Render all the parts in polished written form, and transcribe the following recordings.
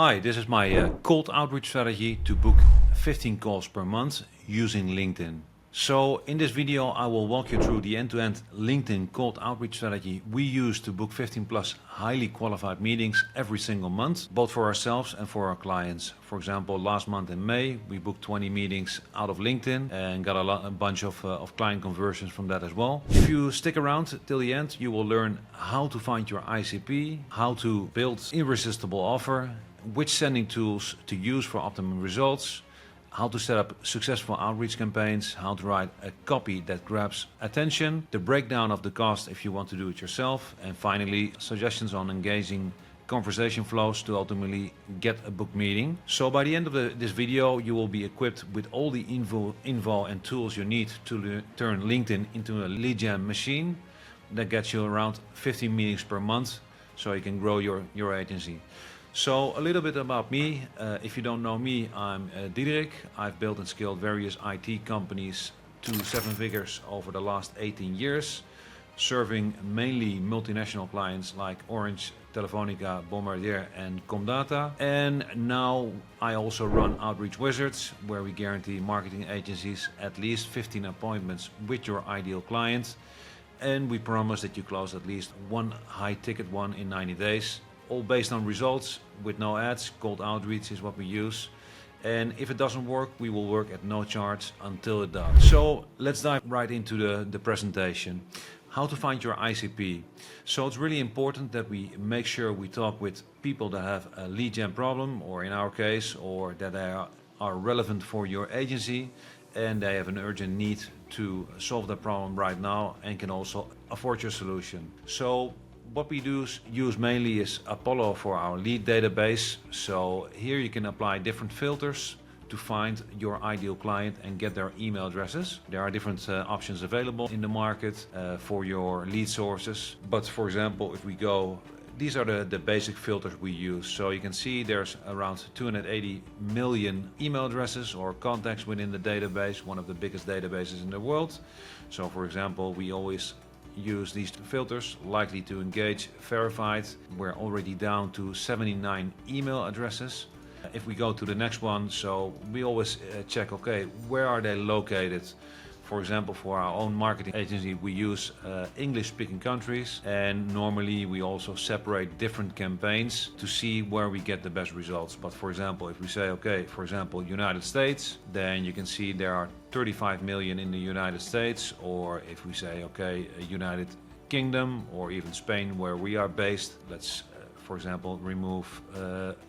Hi, this is my cold outreach strategy to book 15 calls per month using LinkedIn. So in this video I will walk you through the end-to-end LinkedIn cold outreach strategy we use to book 15 plus highly qualified meetings every single month, both for ourselves and for our clients. For example, last month in May we booked 20 meetings out of LinkedIn and got a bunch of client conversions from that as well. If you stick around till the end, you will learn how to find your ICP, how to build irresistible offer, which sending tools to use for optimum results, how to set up successful outreach campaigns, how to write a copy that grabs attention, the breakdown of the cost if you want to do it yourself, and finally suggestions on engaging conversation flows to ultimately get a booked meeting. So by the end of this video you will be equipped with all the info and tools you need to turn LinkedIn into a lead gen machine that gets you around 15 meetings per month so you can grow your agency. So a little bit about me. If you don't know me, I'm Diederik. I've built and scaled various IT companies to 7 figures over the last 18 years, serving mainly multinational clients like Orange, Telefonica, Bombardier and Comdata. And now I also run Outreach Wizards, where we guarantee marketing agencies at least 15 appointments with your ideal client. And we promise that you close at least one high ticket one in 90 days. All based on results with no ads. Cold outreach is what we use. And if it doesn't work, we will work at no charge until it does. So let's dive right into the presentation. How to find your ICP. So it's really important that we make sure we talk with people that have a lead gen problem, or in our case, or that they are relevant for your agency and they have an urgent need to solve that problem right now and can also afford your solution. So what we use mainly is Apollo for our lead database. So here you can apply different filters to find your ideal client and get their email addresses. There are different options available in the market for your lead sources. But for example, if we go, these are the basic filters we use. So you can see there's around 280 million email addresses or contacts within the database, one of the biggest databases in the world. So for example, we always use these filters. Likely to engage, verified. We're already down to 79 email addresses. If we go to the next one, so we always check, okay, where are they located? For example, for our own marketing agency, we use English-speaking countries, and normally we also separate different campaigns to see where we get the best results. But for example, if we say, okay, for example, United States, then you can see there are 35 million in the United States. Or if we say, okay, United Kingdom or even Spain, where we are based, let's, for example, remove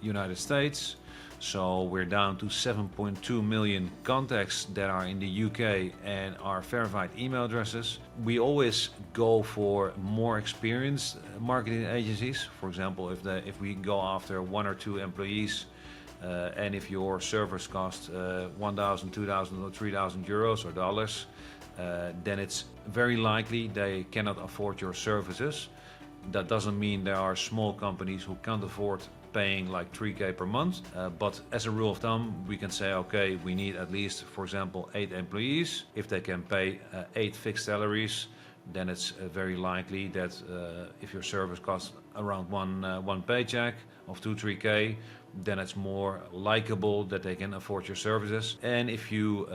United States. So we're down to 7.2 million contacts that are in the UK and are verified email addresses. We always go for more experienced marketing agencies. For example, if we go after 1 or 2 employees and if your service costs 1,000, 2,000 or 3,000 euros or dollars, then it's very likely they cannot afford your services. That doesn't mean there are small companies who can't afford paying like 3K per month, but as a rule of thumb we can say, okay, we need at least, for example, 8 employees. If they can pay 8 fixed salaries, then it's very likely that if your service costs around one paycheck of 2-3K, then it's more likable that they can afford your services. And if you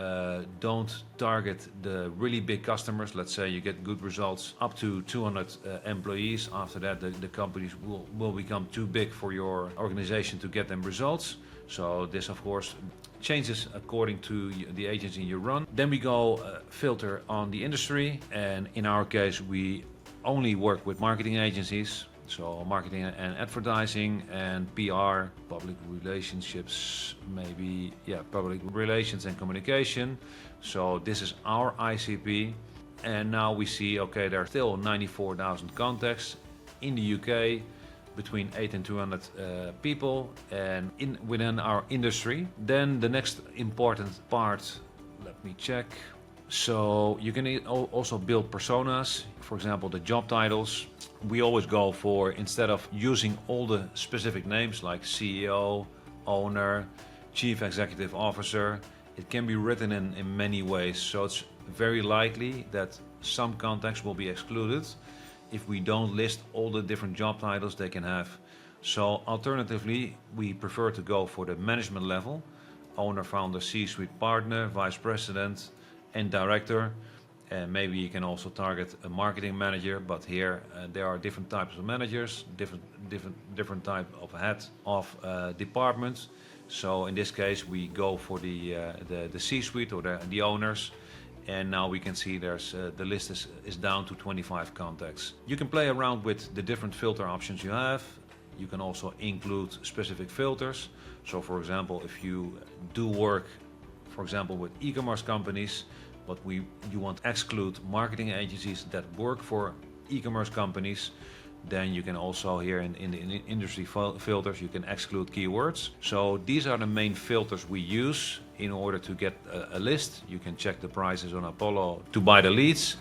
don't target the really big customers, let's say you get good results up to 200 employees, after that the companies will become too big for your organization to get them results. So this of course changes according to the agency you run. Then we go filter on the industry, and in our case we only work with marketing agencies. So marketing and advertising and PR, public relationships, maybe, yeah, public relations and communication. So this is our ICP. And now we see, okay, there are still 94,000 contacts in the UK, between 8 and 200 people, and within our industry. Then the next important part, let me check. So you can also build personas, for example, the job titles. We always go for, instead of using all the specific names like CEO, owner, chief executive officer, it can be written in many ways. So it's very likely that some contacts will be excluded if we don't list all the different job titles they can have. So alternatively, we prefer to go for the management level, owner, founder, C-suite partner, vice president, and director. And maybe you can also target a marketing manager, but here there are different types of managers, different type of head of departments. So in this case, we go for the C-suite or the owners. And now we can see there's the list is down to 25 contacts. You can play around with the different filter options you have. You can also include specific filters. So for example, if you do work, for example, with e-commerce companies, but you want to exclude marketing agencies that work for e-commerce companies, then you can also here in the industry filters, you can exclude keywords. So these are the main filters we use in order to get a list. You can check the prices on Apollo to buy the leads,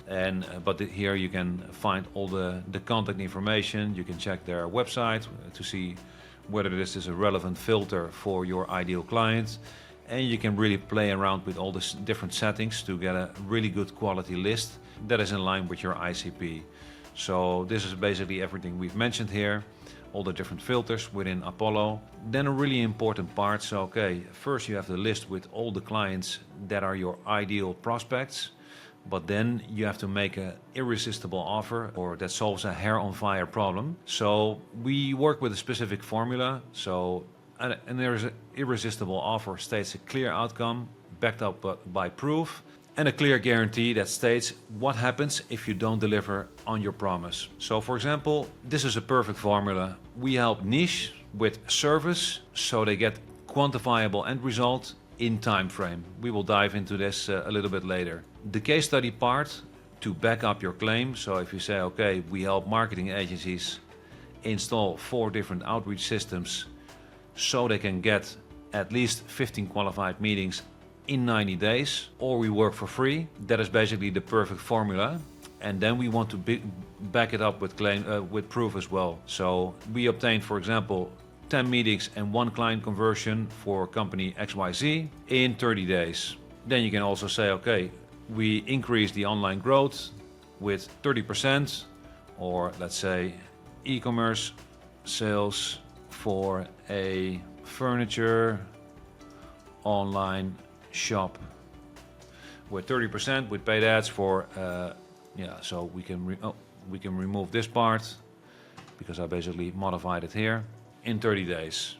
but here you can find all the contact information. You can check their website to see whether this is a relevant filter for your ideal client. And you can really play around with all the different settings to get a really good quality list that is in line with your ICP. So this is basically everything we've mentioned here, all the different filters within Apollo. Then a really important part, so okay, first you have the list with all the clients that are your ideal prospects, but then you have to make an irresistible offer or that solves a hair on fire problem. So we work with a specific formula. So an irresistible offer states a clear outcome backed up by proof, and a clear guarantee that states what happens if you don't deliver on your promise. So for example, this is a perfect formula. We help niche with service so they get quantifiable end result in time frame. We will dive into this a little bit later. The case study part to back up your claim. So if you say, okay, we help marketing agencies install 4 different outreach systems so they can get at least 15 qualified meetings in 90 days, or we work for free. That is basically the perfect formula. And then we want to back it up with proof as well. So we obtained, for example, 10 meetings and 1 client conversion for company XYZ in 30 days. Then you can also say, okay, we increase the online growth with 30%, or let's say e-commerce sales for a furniture online shop with 30% with paid ads for so we can remove this part because I basically modified it here in 30 days.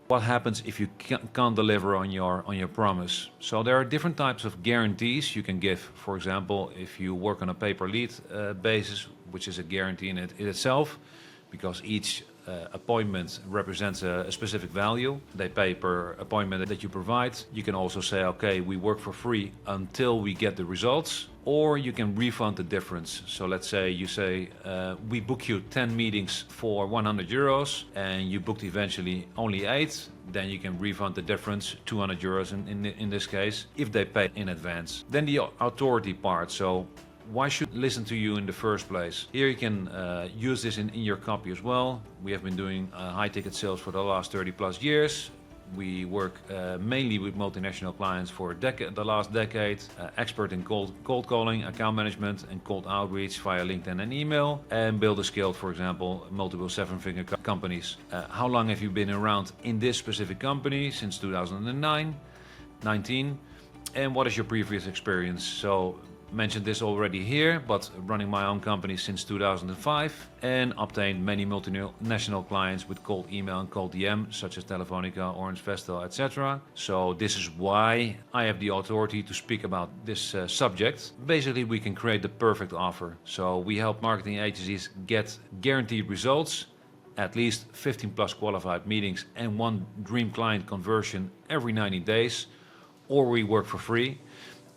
What happens if you can't deliver on your promise? So there are different types of guarantees you can give. For example, if you work on a pay-per-lead basis, which is a guarantee in itself, because each appointment represents a specific value. They pay per appointment that you provide. You can also say, okay, we work for free until we get the results, or you can refund the difference. So let's say you say, we book you 10 meetings for 100 euros and you booked eventually only 8, then you can refund the difference, 200 euros in this case, if they pay in advance. Then the authority part. So why should listen to you in the first place? Here you can use this in your copy as well. We have been doing high ticket sales for the last 30 plus years. We work mainly with multinational clients for the last decade, expert in cold calling, account management and cold outreach via LinkedIn and email, and build a scaled, for example, multiple 7-figure companies. How long have you been around in this specific company? Since 2019. And what is your previous experience? So mentioned this already here, but running my own company since 2005 and obtained many multinational clients with cold email and cold DM, such as Telefonica, Orange, Vestel, etc. So this is why I have the authority to speak about this subject. Basically, we can create the perfect offer. So we help marketing agencies get guaranteed results, at least 15 plus qualified meetings and 1 dream client conversion every 90 days, or we work for free.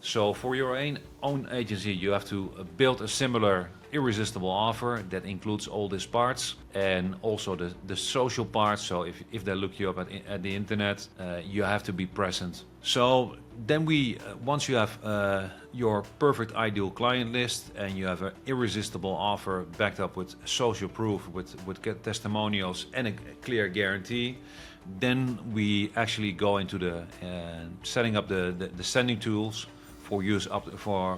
So for your own agency, you have to build a similar irresistible offer that includes all these parts and also the social part. So if they look you up at the internet, you have to be present. So then once you have your perfect ideal client list and you have an irresistible offer backed up with social proof, with testimonials and a clear guarantee, then we actually go into the setting up the sending tools for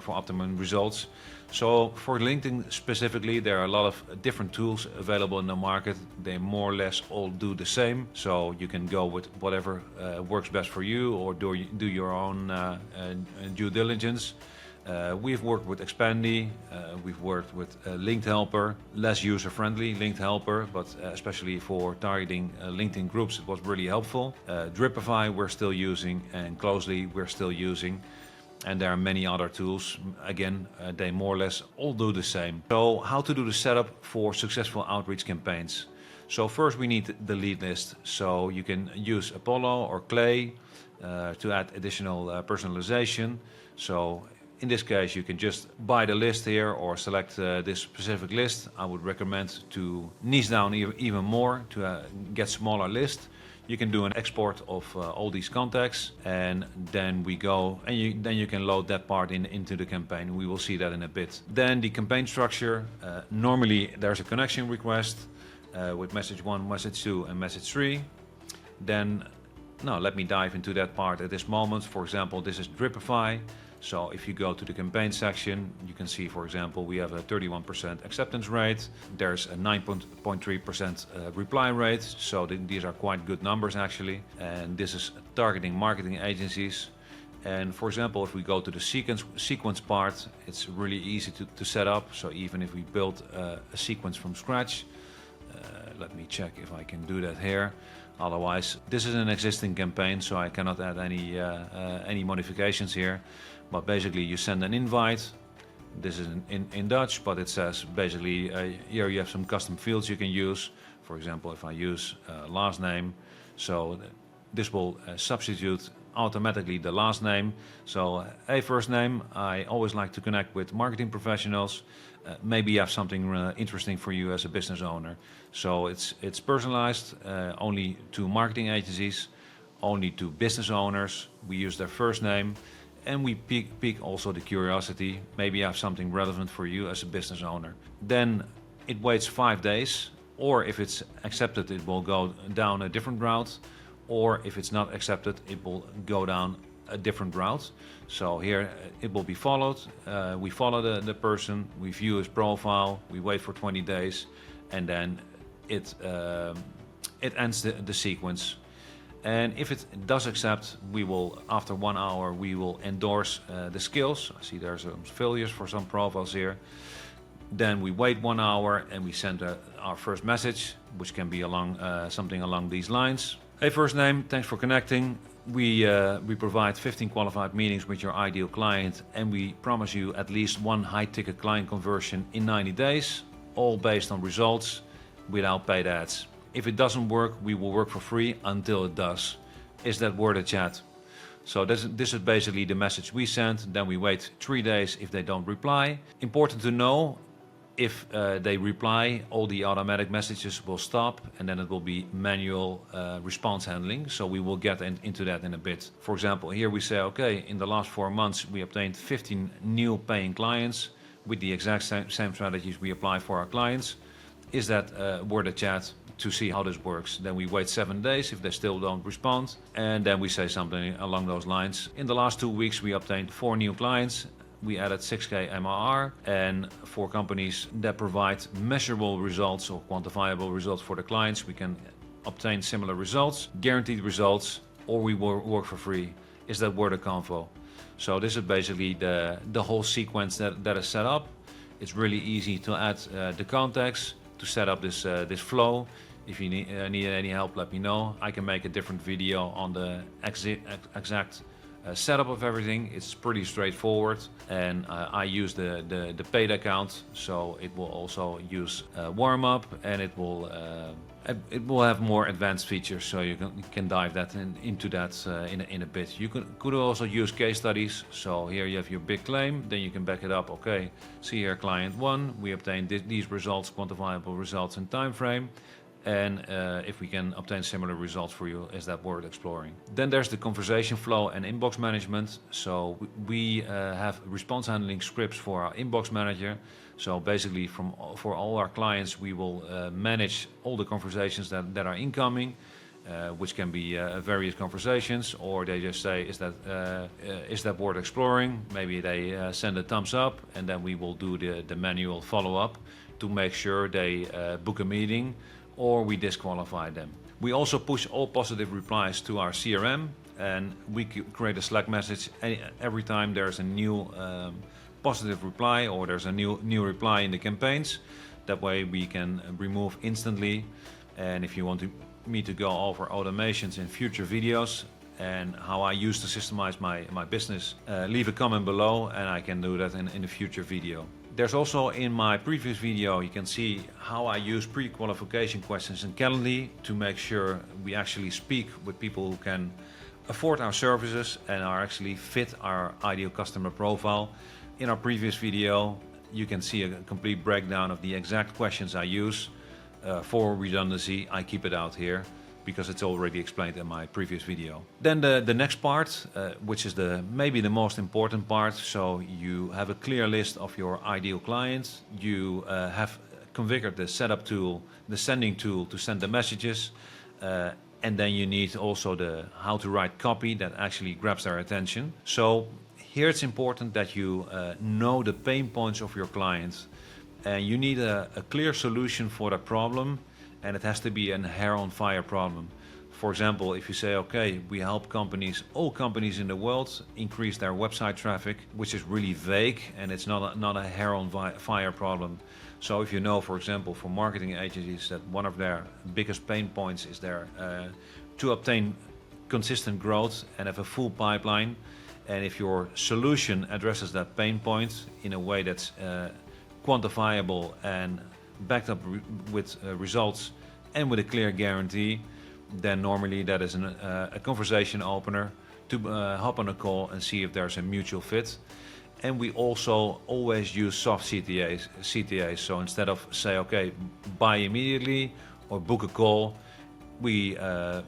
for optimum results. So for LinkedIn specifically, there are a lot of different tools available in the market. They more or less all do the same. So you can go with whatever works best for you, or do your own due diligence. We've worked with Expandy, we've worked with Linked Helper, less user-friendly Linked Helper, but especially for targeting LinkedIn groups, it was really helpful. Dripify we're still using, and Closely we're still using. And there are many other tools. Again, they more or less all do the same. So how to do the setup for successful outreach campaigns? So first we need the lead list. So you can use Apollo or Clay to add additional personalization. So in this case, you can just buy the list here or select this specific list. I would recommend to niche down even more to get smaller list. You can do an export of all these contacts, and then we go, and then you can load that part into the campaign. We will see that in a bit. Then the campaign structure. Normally there's a connection request with message 1, message 2, and message 3. Then, now let me dive into that part at this moment. For example, this is Dripify. So if you go to the campaign section, you can see, for example, we have a 31% acceptance rate. There's a 9.3% reply rate. So these are quite good numbers actually. And this is targeting marketing agencies. And for example, if we go to the sequence part, it's really easy to set up. So even if we build a sequence from scratch, let me check if I can do that here. Otherwise, this is an existing campaign, so I cannot add any modifications here. But basically, you send an invite. This is in Dutch, but it says basically here you have some custom fields you can use. For example, if I use last name, so this will substitute automatically the last name. So, hey, first name. I always like to connect with marketing professionals. Maybe you have something interesting for you as a business owner. So it's personalized only to marketing agencies, only to business owners. We use their first name, and we pique also the curiosity. Maybe you have something relevant for you as a business owner. Then it waits 5 days, or if it's accepted, it will go down a different route, or if it's not accepted, it will go down a different route. So here it will be followed. We follow the person, we view his profile, we wait for 20 days, and then it ends the sequence. And if it does accept, we will, after 1 hour, we will endorse the skills. I see there's some failures for some profiles here. Then we wait 1 hour and we send our first message, which can be along something along these lines. Hey, first name, thanks for connecting. We provide 15 qualified meetings with your ideal client, and we promise you at least 1 high-ticket client conversion in 90 days, all based on results without paid ads. If it doesn't work, we will work for free until it does. Is that worth a chat? So this is basically the message we send. Then we wait 3 days if they don't reply. Important to know, if they reply, all the automatic messages will stop, and then it will be manual response handling. So we will get into that in a bit. For example, here we say, okay, in the last 4 months, we obtained 15 new paying clients with the exact same strategies we apply for our clients. Is that worth a chat to see how this works? Then we wait 7 days if they still don't respond. And then we say something along those lines. In the last 2 weeks, we obtained 4 new clients. We added 6K MRR, and for companies that provide measurable results or quantifiable results for the clients, we can obtain similar results, guaranteed results, or we will work for free. Is that worth a convo? So this is basically the whole sequence that is set up. It's really easy to add the contacts, to set up this flow. If you need any help, let me know. I can make a different video on the exact setup of everything. It's pretty straightforward, and I use the paid account, so it will also use warm up, and it will have more advanced features, so you can dive into that in a bit. You could also use case studies. So here you have your big claim, then you can back it up. Okay, see here, client 1, we obtained these results, quantifiable results in time frame. And if we can obtain similar results for you, is that worth exploring? Then there's the conversation flow and inbox management. So we have response handling scripts for our inbox manager. So basically for all our clients, we will manage all the conversations that are incoming. which can be various conversations, or they just say, is that worth exploring? Maybe they send a thumbs up, and then we will do the manual follow-up to make sure they book a meeting, or we disqualify them. We also push all positive replies to our CRM, and we create a Slack message every time there's a new positive reply or there's a new reply in the campaigns. That way we can remove instantly. And if you want me to go over automations in future videos and how I use to systemize my business, leave a comment below and I can do that in a future video. There's also in my previous video, you can see how I use pre-qualification questions in Calendly to make sure we actually speak with people who can afford our services and are actually fit our ideal customer profile. In our previous video, you can see a complete breakdown of the exact questions I use. For redundancy, I keep it out here because it's already explained in my previous video. Then the next part, which is maybe the most important part. So you have a clear list of your ideal clients. You have configured the setup tool, the sending tool to send the messages. And then you need also the how to write copy that actually grabs their attention. So here it's important that you know the pain points of your clients. And you need a clear solution for that problem, and it has to be an hair-on-fire problem. For example, if you say, okay, we help companies, all companies in the world, increase their website traffic, which is really vague, and it's not a hair-on-fire problem. So if you know, for example, for marketing agencies, that one of their biggest pain points is to obtain consistent growth and have a full pipeline, and if your solution addresses that pain point in a way that's quantifiable and backed up with results and with a clear guarantee, then normally that is a conversation opener to hop on a call and see if there's a mutual fit. And we also always use soft CTAs. So instead of say, okay, buy immediately or book a call, we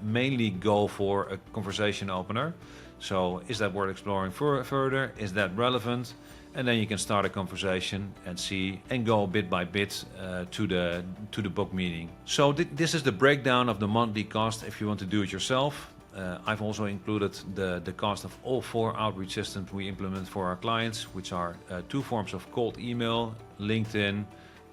mainly go for a conversation opener. So is that worth exploring further? Is that relevant? And then you can start a conversation and see and go bit by bit to the book meeting. So this is the breakdown of the monthly cost if you want to do it yourself. I've also included the cost of all 4 outreach systems we implement for our clients, which are 2 forms of cold email, LinkedIn,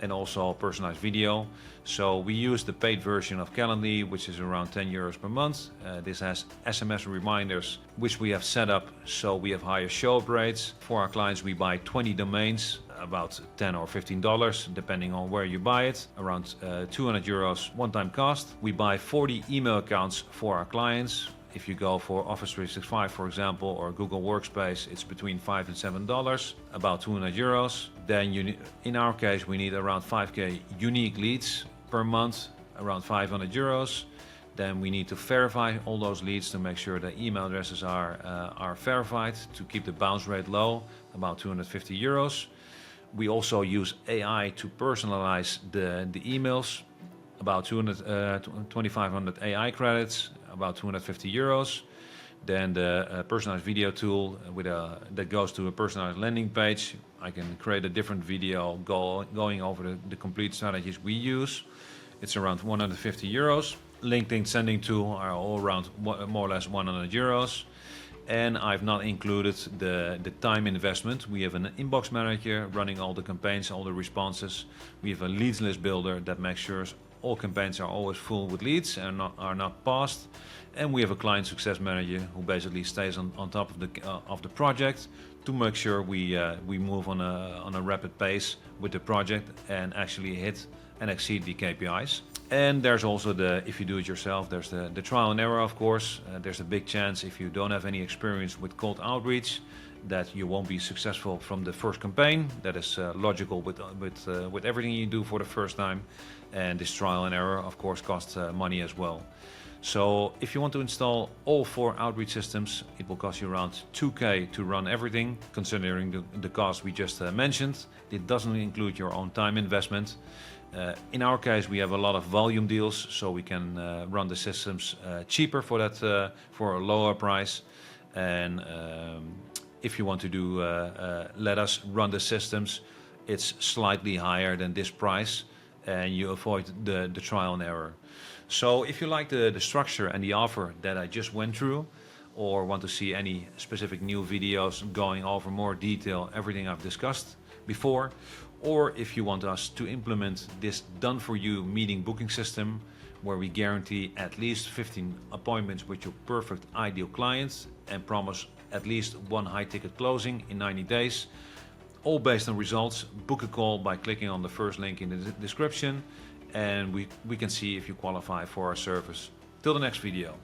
and also personalized video. So we use the paid version of Calendly, which is around 10 euros per month. This has SMS reminders, which we have set up so we have higher show-up rates. For our clients, we buy 20 domains, about $10 or $15, depending on where you buy it, around 200 euros one-time cost. We buy 40 email accounts for our clients. If you go for Office 365, for example, or Google Workspace, it's between $5 and $7, about 200 euros. Then in our case, we need around 5K unique leads per month, around 500 euros. Then we need to verify all those leads to make sure the email addresses are verified to keep the bounce rate low, about 250 euros. We also use AI to personalize the emails, about 2,500 AI credits, about 250 euros. Then the personalized video tool that goes to a personalized landing page. I can create a different video going over the complete strategies we use. It's around 150 euros. LinkedIn sending tool are all around more or less 100 euros. And I've not included the time investment. We have an inbox manager running all the campaigns, all the responses. We have a leads list builder that makes sure all campaigns are always full with leads and are not paused. And we have a client success manager who basically stays on top of the project to make sure we move on a rapid pace with the project and actually hit and exceed the KPIs. And there's also if you do it yourself, there's the trial and error, of course. There's a big chance if you don't have any experience with cold outreach that you won't be successful from the first campaign. That is logical with everything you do for the first time. And this trial and error, of course, costs money as well. So if you want to install all 4 outreach systems, it will cost you around 2K to run everything, considering the cost we just mentioned. It doesn't include your own time investment. In our case, we have a lot of volume deals, so we can run the systems cheaper for a lower price. And if you want to let us run the systems, it's slightly higher than this price, and you avoid the trial and error. So if you like the structure and the offer that I just went through, or want to see any specific new videos going over more detail everything I've discussed before, or if you want us to implement this done-for-you meeting booking system where we guarantee at least 15 appointments with your perfect ideal clients and promise at least one high-ticket closing in 90 days, all based on results, book a call by clicking on the first link in the description, and we can see if you qualify for our service. Till the next video.